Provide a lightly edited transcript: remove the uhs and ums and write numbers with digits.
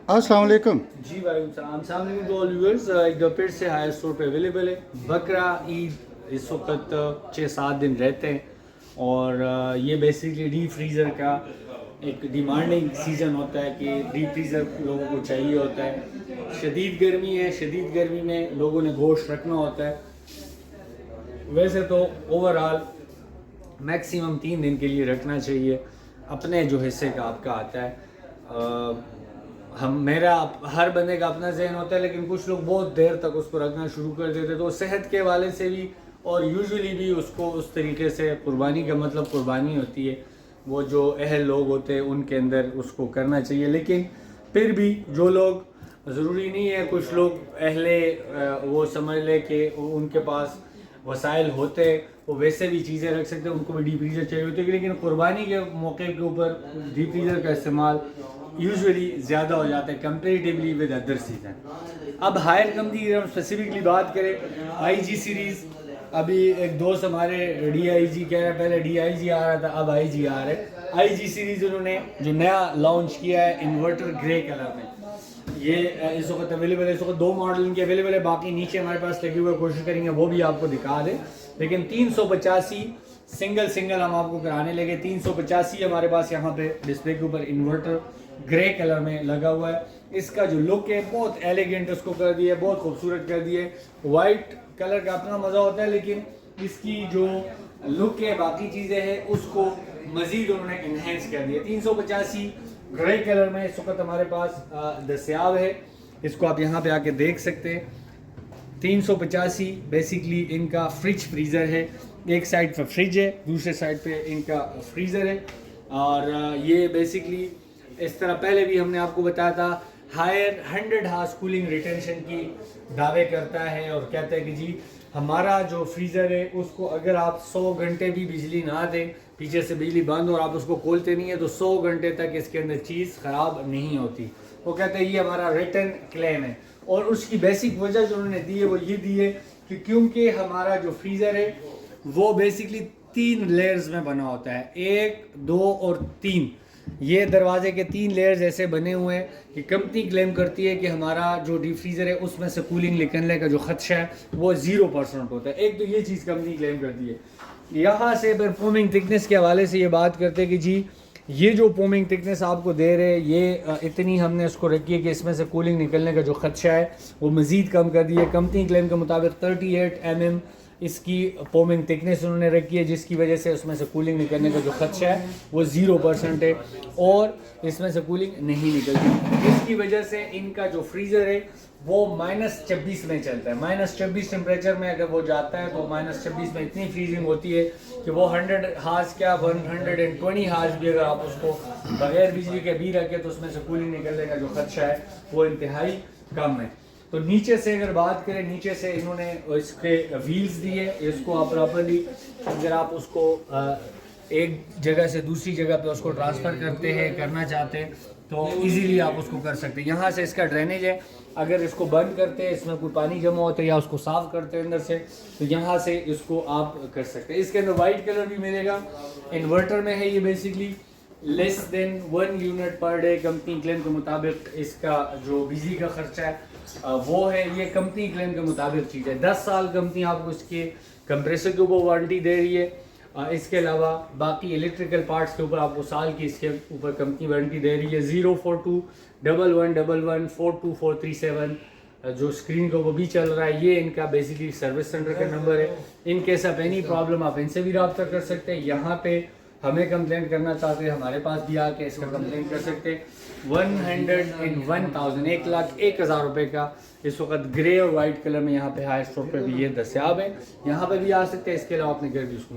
अस्सलाम वालेकुम। जी वालेकुम टू ऑल व्यूअर्स। एक बार फिर से हायर स्टोर पे अवेलेबल है। बकरा ईद इस वक्त 6-7 दिन रहते हैं और ये बेसिकली डीप फ्रीज़र का एक डिमांडिंग सीज़न होता है कि डीप फ्रीज़र लोगों को चाहिए होता है। शदीद गर्मी है, शदीद गर्मी में लोगों ने गोश्त रखना होता है। वैसे तो ओवरऑल मैक्सिमम 3 दिन के लिए रखना चाहिए, अपने जो हिस्से का आपका आता है। मेरा हर बंदे का अपना जहन होता है, लेकिन कुछ लोग बहुत देर तक उसको रखना शुरू कर देते, तो सेहत के हवाले से भी और यूजुअली भी उसको उस तरीके से कुर्बानी का मतलब कुर्बानी होती है, वो जो अहल लोग होते हैं उनके अंदर उसको करना चाहिए। लेकिन फिर भी जो लोग, ज़रूरी नहीं है, कुछ लोग अहले वो समझ ले कि उनके पास वसाइल होते वो वैसे भी चीज़ें रख सकते हैं, उनको भी डीप फ्रीज़र चाहिए होती है। लेकिन कुर्बानी के मौके के ऊपर डीप फ्रीज़र का इस्तेमाल यूजुअली ज़्यादा हो जाता है कंपेरेटिवली विद अदर सीज़न। अब हायर कंपनी की हम स्पेसिफिकली बात करें, IG सीरीज़, अभी एक दोस्त हमारे DIG कह रहे हैं, पहले DIG आ रहा था, अब IG आ रहा है। IG सीरीज़ उन्होंने जो नया लॉन्च किया है इन्वर्टर ग्रे कलर में, ये इस वक्त अवेलेबल है। इस वक्त 2 मॉडल इनके अवेलेबल है, बाकी नीचे हमारे पास लगे हुए, कोशिश करेंगे वो भी आपको दिखा दें। लेकिन 385 सिंगल हम आपको कराने लगे। 385 हमारे पास यहाँ पे डिस्प्ले के ऊपर इन्वर्टर ग्रे कलर में लगा हुआ है। इसका जो लुक है बहुत एलिगेंट उसको कर दिया है, बहुत खूबसूरत कर दिया है। वाइट कलर का अपना मज़ा होता है, लेकिन इसकी जो लुक है, बाकी चीज़ें हैं, उसको मज़ीद उन्होंने इन्हेंस कर दिया। 385 ग्रे कलर में इस वक्त हमारे पास दस्याब है, इसको आप यहाँ पे आके देख सकते हैं। 385 बेसिकली इनका फ्रिज फ्रीज़र है, एक साइड पर फ्रिज है, दूसरे साइड पे इनका फ्रीज़र है। और ये बेसिकली इस तरह पहले भी हमने आपको बताया था, हायर 100 हार्स कूलिंग रिटेंशन की दावे करता है और कहता है कि जी हमारा जो फ्रीज़र है उसको अगर आप 100 घंटे भी बिजली ना दें, पीछे से बिजली बंद और आप उसको खोलते नहीं है, तो 100 घंटे तक इसके अंदर चीज़ ख़राब नहीं होती। वो कहते हैं ये हमारा रिटर्न क्लेम है। और उसकी बेसिक वजह जो उन्होंने दी है वो ये दी है कि क्योंकि हमारा जो फ्रीज़र है वो बेसिकली 3 लेयर्स में बना होता है, 1, 2 और 3। ये दरवाजे के 3 लेयर्स ऐसे बने हुए हैं कि कंपनी क्लेम करती है कि हमारा जो डीप फ्रीज़र है उसमें से कूलिंग निकलने का जो खदशा है वो 0% होता है। एक तो ये चीज़ कंपनी क्लेम करती है। यहाँ से फिर फोमिंग थिकनेस के हवाले से ये बात करते हैं कि जी ये जो फोमिंग थिकनेस आपको दे रहे हैं, ये इतनी हमने उसको रखी है कि इसमें से कूलिंग निकलने का जो खदशा है वो मज़ीद कम कर दिया है। कंपनी क्लेम के मुताबिक 38 mm इसकी फोमिंग थिकनेस उन्होंने रखी है, जिसकी वजह से उसमें से कूलिंग निकलने का जो खदशा है वो 0% है और इसमें से कूलिंग नहीं निकलती। इसकी वजह से इनका जो फ्रीज़र है वो -26 में चलता है। -26 टेम्परेचर में अगर वो जाता है तो -26 में इतनी फ्रीजिंग होती है कि वो 100 हार्स क्या 120 हार्स भी अगर आप उसको बगैर बिजली के भी रखें तो उसमें से कूलिंग निकलने का जो खदशा है वो इंतहाई कम है। तो नीचे से अगर बात करें, नीचे से इन्होंने इसके व्हील्स दिए, इसको आप प्रॉपर्ली अगर आप उसको एक जगह से दूसरी जगह पे उसको ट्रांसफ़र करना चाहते हैं तो इजीली आप उसको कर सकते हैं। यहाँ से इसका ड्रेनेज है, अगर इसको बंद करते हैं, इसमें कोई पानी जमा होता है या उसको साफ़ करते हैं अंदर से, तो यहाँ से इसको आप कर सकते हैं। इसके अंदर वाइट कलर भी मिलेगा, इन्वर्टर में है ये basically less than 1 unit per day company claim के मुताबिक। इसका जो बिजली का खर्चा है वो है, ये कंपनी क्लेम के मुताबिक चीज़ है। 10 साल कंपनी आपको इसके कंप्रेसर के ऊपर वारंटी दे रही है। इसके अलावा बाकी इलेक्ट्रिकल पार्ट्स के ऊपर आपको साल की इसके ऊपर कंपनी वारंटी दे रही है। 0421111424437 जो स्क्रीन को वो भी चल रहा है, ये इनका बेसिकली सर्विस सेंटर का नंबर है। In case of any problem आप इनसे भी रब्ता कर सकते हैं। यहाँ पे हमें कंप्लेंट करना चाहते हैं, हमारे पास भी आके इसका कंप्लेंट कर सकते हैं। 1,01,000 रुपये का इस वक्त ग्रे और वाइट कलर में यहाँ पे हाई स्टोर पे भी ये दस्याब है, यहाँ पे भी आ सकते हैं। इसके अलावा अपने घर भी उसको